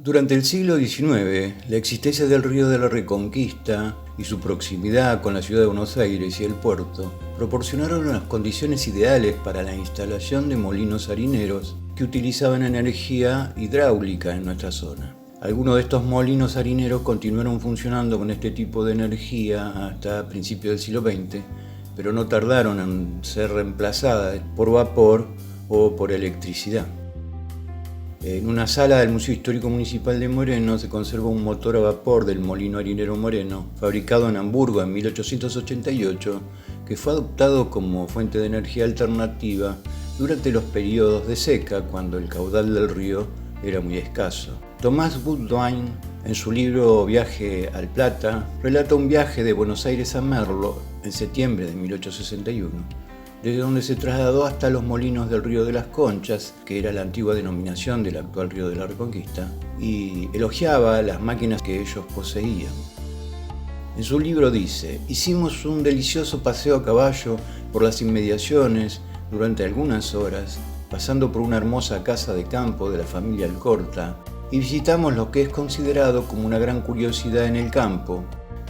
Durante el siglo XIX, la existencia del Río de la Reconquista y su proximidad con la ciudad de Buenos Aires y el puerto proporcionaron las condiciones ideales para la instalación de molinos harineros que utilizaban energía hidráulica en nuestra zona. Algunos de estos molinos harineros continuaron funcionando con este tipo de energía hasta principios del siglo XX, pero no tardaron en ser reemplazadas por vapor o por electricidad. En una sala del Museo Histórico Municipal de Moreno se conserva un motor a vapor del molino harinero Moreno, fabricado en Hamburgo en 1888, que fue adoptado como fuente de energía alternativa durante los periodos de seca, cuando el caudal del río era muy escaso. Tomás Budwein, en su libro Viaje al Plata, relata un viaje de Buenos Aires a Merlo en septiembre de 1861, desde donde se trasladó hasta los molinos del Río de las Conchas, que era la antigua denominación del actual Río de la Reconquista, y elogiaba las máquinas que ellos poseían. En su libro dice: hicimos un delicioso paseo a caballo por las inmediaciones durante algunas horas, pasando por una hermosa casa de campo de la familia Alcorta, y visitamos lo que es considerado como una gran curiosidad en el campo,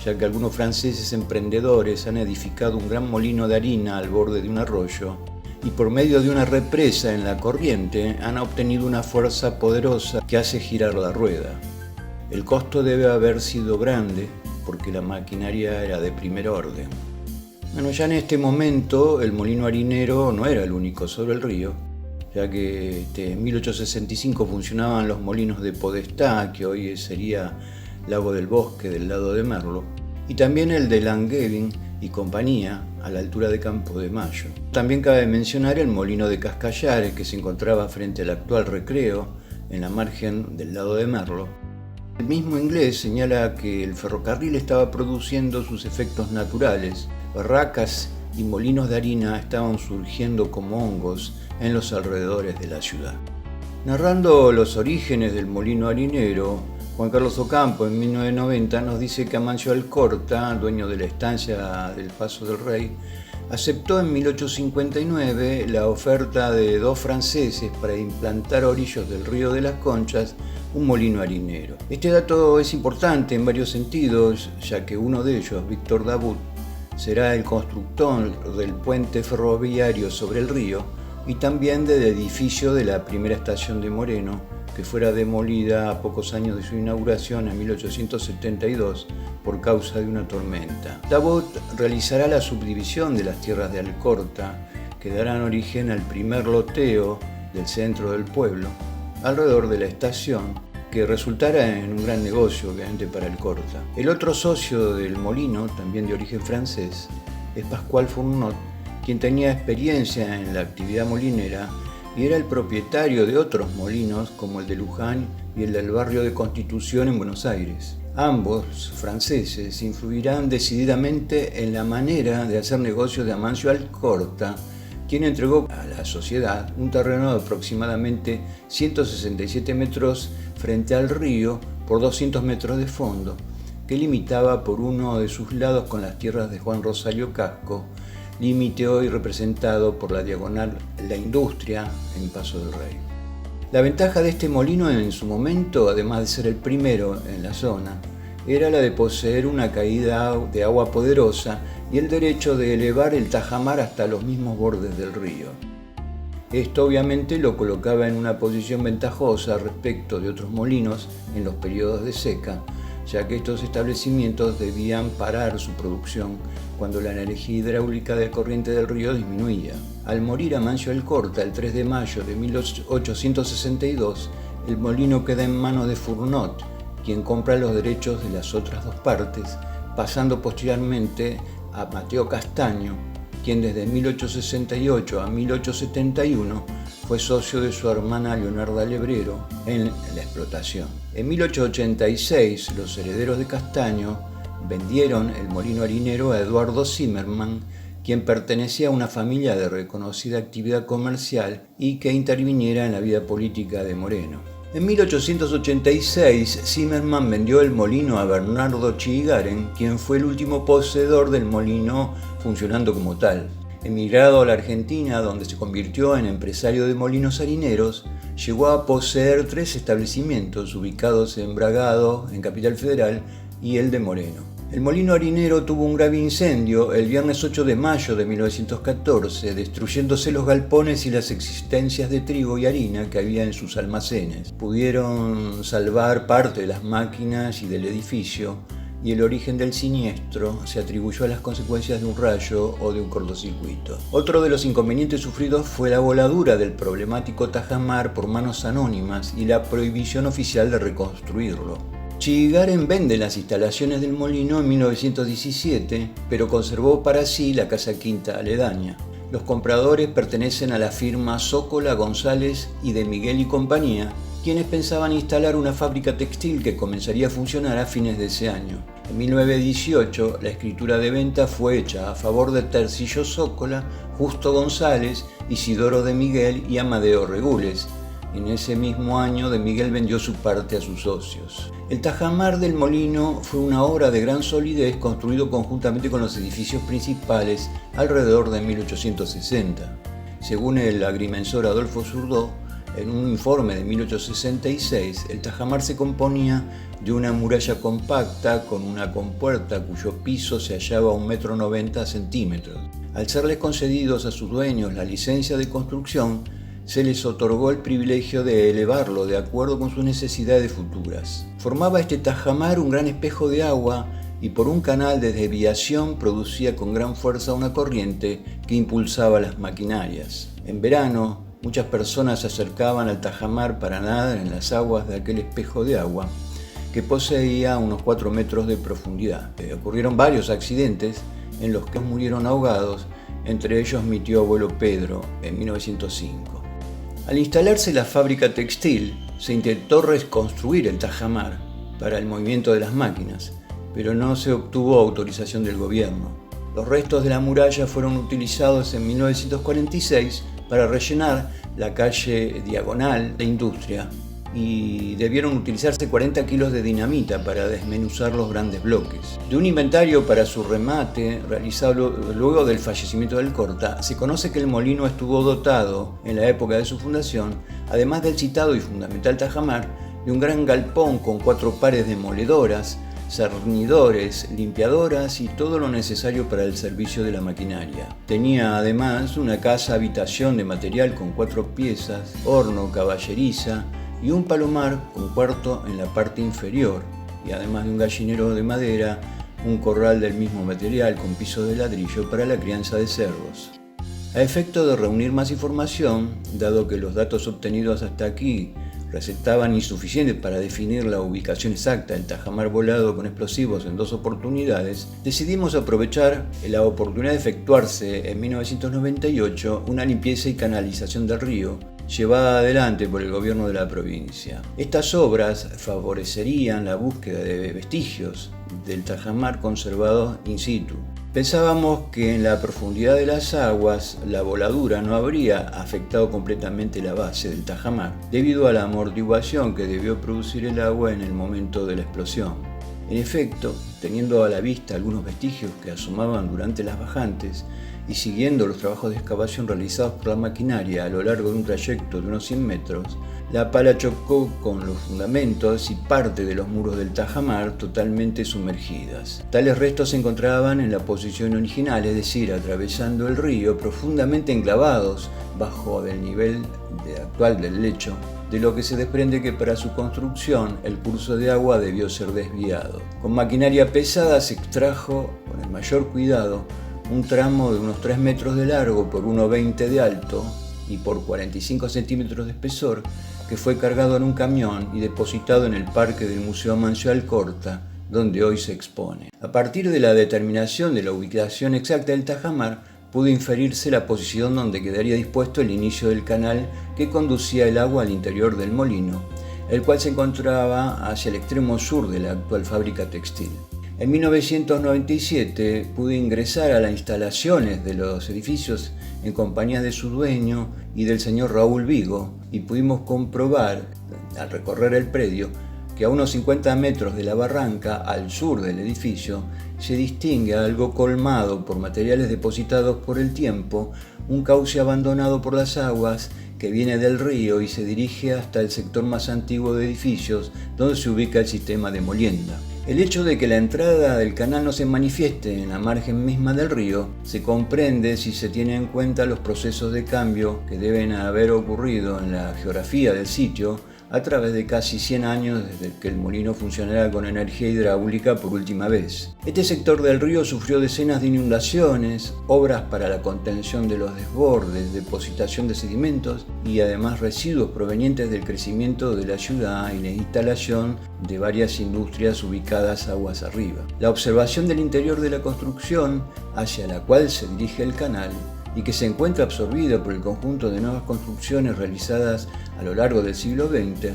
ya que algunos franceses emprendedores han edificado un gran molino de harina al borde de un arroyo y por medio de una represa en la corriente han obtenido una fuerza poderosa que hace girar la rueda. El costo debe haber sido grande porque la maquinaria era de primer orden. Bueno, ya en este momento el molino harinero no era el único sobre el río, ya que en 1865 funcionaban los molinos de Podestá, que hoy sería Lago del Bosque del lado de Merlo, y también el de Langevin y compañía a la altura de Campo de Mayo. También cabe mencionar el molino de Cascallares, que se encontraba frente al actual Recreo, en la margen del lado de Merlo. El mismo inglés señala que el ferrocarril estaba produciendo sus efectos naturales. Barracas y molinos de harina estaban surgiendo como hongos en los alrededores de la ciudad. Narrando los orígenes del molino harinero, Juan Carlos Ocampo, en 1990, nos dice que Amancio Alcorta, dueño de la estancia del Paso del Rey, aceptó en 1859 la oferta de dos franceses para implantar a orillos del Río de las Conchas un molino harinero. Este dato es importante en varios sentidos, ya que uno de ellos, Víctor Dabut, será el constructor del puente ferroviario sobre el río y también del edificio de la primera estación de Moreno, que fuera demolida a pocos años de su inauguración en 1872 por causa de una tormenta. Dabut realizará la subdivisión de las tierras de Alcorta, que darán origen al primer loteo del centro del pueblo, alrededor de la estación, que resultará en un gran negocio, obviamente, para Alcorta. El otro socio del molino, también de origen francés, es Pascual Fournot, quien tenía experiencia en la actividad molinera y era el propietario de otros molinos como el de Luján y el del barrio de Constitución en Buenos Aires. Ambos, franceses, influirán decididamente en la manera de hacer negocios de Amancio Alcorta, quien entregó a la sociedad un terreno de aproximadamente 167 metros frente al río por 200 metros de fondo, que limitaba por uno de sus lados con las tierras de Juan Rosario Casco, límite hoy representado por la diagonal La Industria en Paso del Rey. La ventaja de este molino en su momento, además de ser el primero en la zona, era la de poseer una caída de agua poderosa y el derecho de elevar el tajamar hasta los mismos bordes del río. Esto obviamente lo colocaba en una posición ventajosa respecto de otros molinos en los periodos de seca, ya que estos establecimientos debían parar su producción cuando la energía hidráulica de corriente del río disminuía. Al morir Amancio Alcorta el 3 de mayo de 1862, el molino queda en manos de Fournot, quien compra los derechos de las otras dos partes, pasando posteriormente a Mateo Castaño, quien desde 1868 a 1871 fue socio de su hermana Leonarda Lebrero en la explotación. En 1886, los herederos de Castaño vendieron el molino harinero a Eduardo Zimmermann, quien pertenecía a una familia de reconocida actividad comercial y que interviniera en la vida política de Moreno. En 1886, Zimmermann vendió el molino a Bernardo Chigaren, quien fue el último poseedor del molino funcionando como tal. Emigrado a la Argentina, donde se convirtió en empresario de molinos harineros, llegó a poseer 3 establecimientos ubicados en Bragado, en Capital Federal, y el de Moreno. El molino harinero tuvo un grave incendio el viernes 8 de mayo de 1914, destruyéndose los galpones y las existencias de trigo y harina que había en sus almacenes. Pudieron salvar parte de las máquinas y del edificio, y el origen del siniestro se atribuyó a las consecuencias de un rayo o de un cortocircuito. Otro de los inconvenientes sufridos fue la voladura del problemático tajamar por manos anónimas y la prohibición oficial de reconstruirlo. Chigaren vende las instalaciones del molino en 1917, pero conservó para sí la casa quinta aledaña. Los compradores pertenecen a la firma Zócola, González y de Miguel y compañía, quienes pensaban instalar una fábrica textil que comenzaría a funcionar a fines de ese año. En 1918, la escritura de venta fue hecha a favor de Tercillo Zócola, Justo González, Isidoro de Miguel y Amadeo Regules. En ese mismo año, de Miguel vendió su parte a sus socios. El tajamar del molino fue una obra de gran solidez construido conjuntamente con los edificios principales alrededor de 1860. Según el agrimensor Adolfo Zurdó, en un informe de 1866, el tajamar se componía de una muralla compacta con una compuerta cuyo piso se hallaba a 1,90 m. Al serles concedidos a sus dueños la licencia de construcción, se les otorgó el privilegio de elevarlo de acuerdo con sus necesidades futuras. Formaba este tajamar un gran espejo de agua y por un canal de desviación producía con gran fuerza una corriente que impulsaba las maquinarias. En verano, muchas personas se acercaban al tajamar para nadar en las aguas de aquel espejo de agua, que poseía unos 4 metros de profundidad. Ocurrieron varios accidentes en los que murieron ahogados, entre ellos mi tío abuelo Pedro, en 1905. Al instalarse la fábrica textil, se intentó reconstruir el tajamar para el movimiento de las máquinas, pero no se obtuvo autorización del gobierno. Los restos de la muralla fueron utilizados en 1946 para rellenar la calle diagonal de Industria y debieron utilizarse 40 kilos de dinamita para desmenuzar los grandes bloques. De un inventario para su remate, realizado luego del fallecimiento del Corta, se conoce que el molino estuvo dotado, en la época de su fundación, además del citado y fundamental tajamar, de un gran galpón con 4 pares de moledoras, cernidores, limpiadoras y todo lo necesario para el servicio de la maquinaria. Tenía además una casa habitación de material con 4 piezas, horno, caballeriza y un palomar con cuarto en la parte inferior, y además de un gallinero de madera, un corral del mismo material con piso de ladrillo para la crianza de cerdos. A efecto de reunir más información, dado que los datos obtenidos hasta aquí resultaban insuficientes para definir la ubicación exacta del tajamar volado con explosivos en 2 oportunidades, decidimos aprovechar la oportunidad de efectuarse en 1998 una limpieza y canalización del río, llevada adelante por el gobierno de la provincia. Estas obras favorecerían la búsqueda de vestigios del tajamar conservados in situ. Pensábamos que en la profundidad de las aguas la voladura no habría afectado completamente la base del tajamar, debido a la amortiguación que debió producir el agua en el momento de la explosión. En efecto, teniendo a la vista algunos vestigios que asomaban durante las bajantes y siguiendo los trabajos de excavación realizados por la maquinaria a lo largo de un trayecto de unos 100 metros, la pala chocó con los fundamentos y parte de los muros del tajamar totalmente sumergidas. Tales restos se encontraban en la posición original, es decir, atravesando el río, profundamente enclavados bajo el nivel actual del lecho, de lo que se desprende que para su construcción el curso de agua debió ser desviado. Con maquinaria pesada se extrajo, con el mayor cuidado, un tramo de unos 3 metros de largo por 1,20 de alto y por 45 centímetros de espesor, que fue cargado en un camión y depositado en el parque del Museo Amancio Alcorta, donde hoy se expone. A partir de la determinación de la ubicación exacta del tajamar, pudo inferirse la posición donde quedaría dispuesto el inicio del canal que conducía el agua al interior del molino, el cual se encontraba hacia el extremo sur de la actual fábrica textil. En 1997 pude ingresar a las instalaciones de los edificios en compañía de su dueño y del señor Raúl Vigo, y pudimos comprobar, al recorrer el predio, que a unos 50 metros de la barranca, al sur del edificio, se distingue algo colmado por materiales depositados por el tiempo, un cauce abandonado por las aguas que viene del río y se dirige hasta el sector más antiguo de edificios donde se ubica el sistema de molienda. El hecho de que la entrada del canal no se manifieste en la margen misma del río se comprende si se tiene en cuenta los procesos de cambio que deben haber ocurrido en la geografía del sitio a través de casi 100 años desde que el molino funcionara con energía hidráulica por última vez. Este sector del río sufrió decenas de inundaciones, obras para la contención de los desbordes, depositación de sedimentos y además residuos provenientes del crecimiento de la ciudad y la instalación de varias industrias ubicadas aguas arriba. La observación del interior de la construcción, hacia la cual se dirige el canal, y que se encuentra absorbida por el conjunto de nuevas construcciones realizadas a lo largo del siglo XX,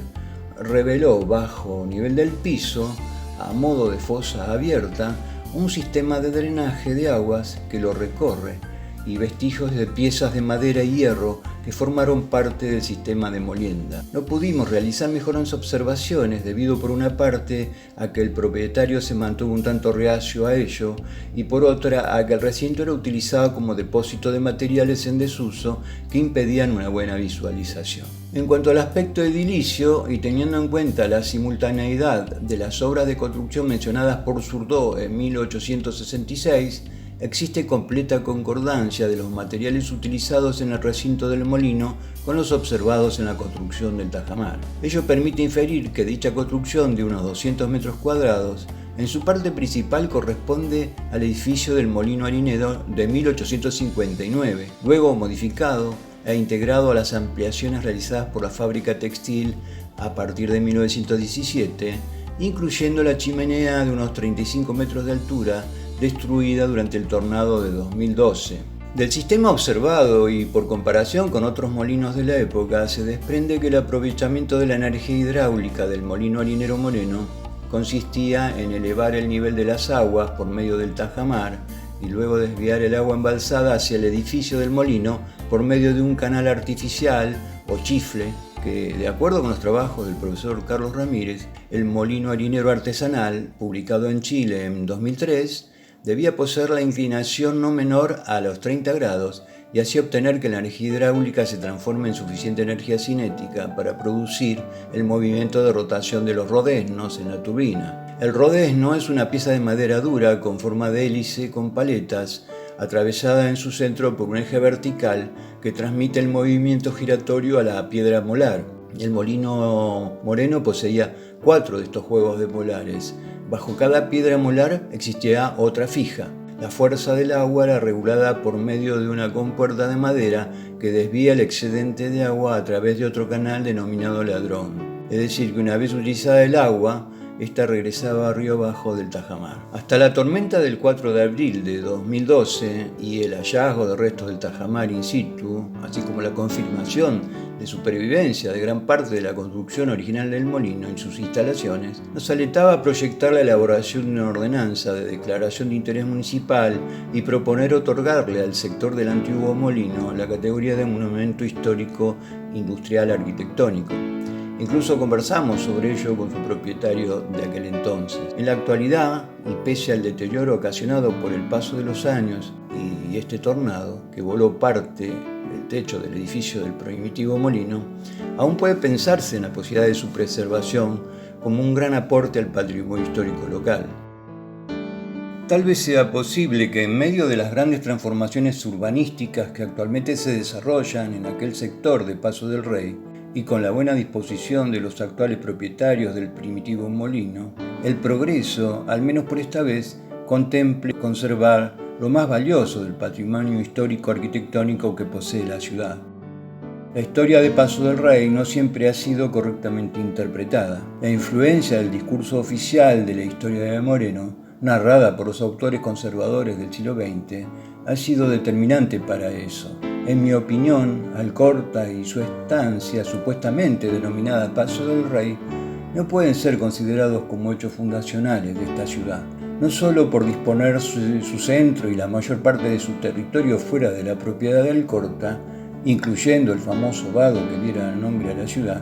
reveló bajo nivel del piso, a modo de fosa abierta, un sistema de drenaje de aguas que lo recorre y vestigios de piezas de madera y hierro que formaron parte del sistema de molienda. No pudimos realizar mejores observaciones debido por una parte a que el propietario se mantuvo un tanto reacio a ello y por otra a que el recinto era utilizado como depósito de materiales en desuso que impedían una buena visualización. En cuanto al aspecto edilicio y teniendo en cuenta la simultaneidad de las obras de construcción mencionadas por Zurdo en 1866, existe completa concordancia de los materiales utilizados en el recinto del molino con los observados en la construcción del tajamar. Ello permite inferir que dicha construcción de unos 200 metros cuadrados en su parte principal corresponde al edificio del molino harinero de 1859, luego modificado e integrado a las ampliaciones realizadas por la fábrica textil a partir de 1917, incluyendo la chimenea de unos 35 metros de altura destruida durante el tornado de 2012. Del sistema observado y por comparación con otros molinos de la época, se desprende que el aprovechamiento de la energía hidráulica del molino harinero Moreno consistía en elevar el nivel de las aguas por medio del tajamar y luego desviar el agua embalsada hacia el edificio del molino por medio de un canal artificial o chifle que, de acuerdo con los trabajos del profesor Carlos Ramírez, el molino harinero artesanal, publicado en Chile en 2003, debía poseer la inclinación no menor a los 30 grados y así obtener que la energía hidráulica se transforme en suficiente energía cinética para producir el movimiento de rotación de los rodeznos en la turbina. El rodezno es una pieza de madera dura con forma de hélice con paletas, atravesada en su centro por un eje vertical que transmite el movimiento giratorio a la piedra molar. El molino Moreno poseía 4 de estos juegos de molares. Bajo cada piedra molar existía otra fija. La fuerza del agua era regulada por medio de una compuerta de madera que desvía el excedente de agua a través de otro canal denominado ladrón. Es decir, que una vez utilizada el agua, esta regresaba río abajo del tajamar. Hasta la tormenta del 4 de abril de 2012 y el hallazgo de restos del tajamar in situ, así como la confirmación de supervivencia de gran parte de la construcción original del molino y sus instalaciones, nos alentaba a proyectar la elaboración de una ordenanza de declaración de interés municipal y proponer otorgarle al sector del antiguo molino la categoría de monumento histórico industrial arquitectónico. Incluso conversamos sobre ello con su propietario de aquel entonces. En la actualidad, y pese al deterioro ocasionado por el paso de los años y este tornado, que voló parte del techo del edificio del primitivo molino, aún puede pensarse en la posibilidad de su preservación como un gran aporte al patrimonio histórico local. Tal vez sea posible que en medio de las grandes transformaciones urbanísticas que actualmente se desarrollan en aquel sector de Paso del Rey, y con la buena disposición de los actuales propietarios del primitivo molino, el progreso, al menos por esta vez, contemple conservar lo más valioso del patrimonio histórico arquitectónico que posee la ciudad. La historia de Paso del Rey no siempre ha sido correctamente interpretada. La influencia del discurso oficial de la historia de Moreno, narrada por los autores conservadores del siglo XX, ha sido determinante para eso. En mi opinión, Alcorta y su estancia supuestamente denominada Paso del Rey no pueden ser considerados como hechos fundacionales de esta ciudad, no solo por disponer su centro y la mayor parte de su territorio fuera de la propiedad de Alcorta, incluyendo el famoso vado que diera el nombre a la ciudad,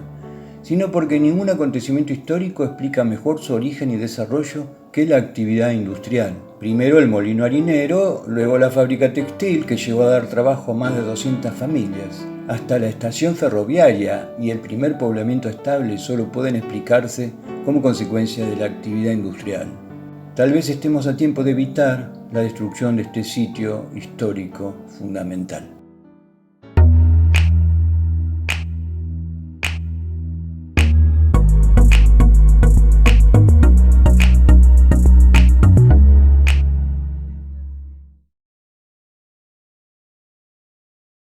sino porque ningún acontecimiento histórico explica mejor su origen y desarrollo que la actividad industrial. Primero el molino harinero, luego la fábrica textil que llegó a dar trabajo a más de 200 familias. Hasta la estación ferroviaria y el primer poblamiento estable solo pueden explicarse como consecuencia de la actividad industrial. Tal vez estemos a tiempo de evitar la destrucción de este sitio histórico fundamental.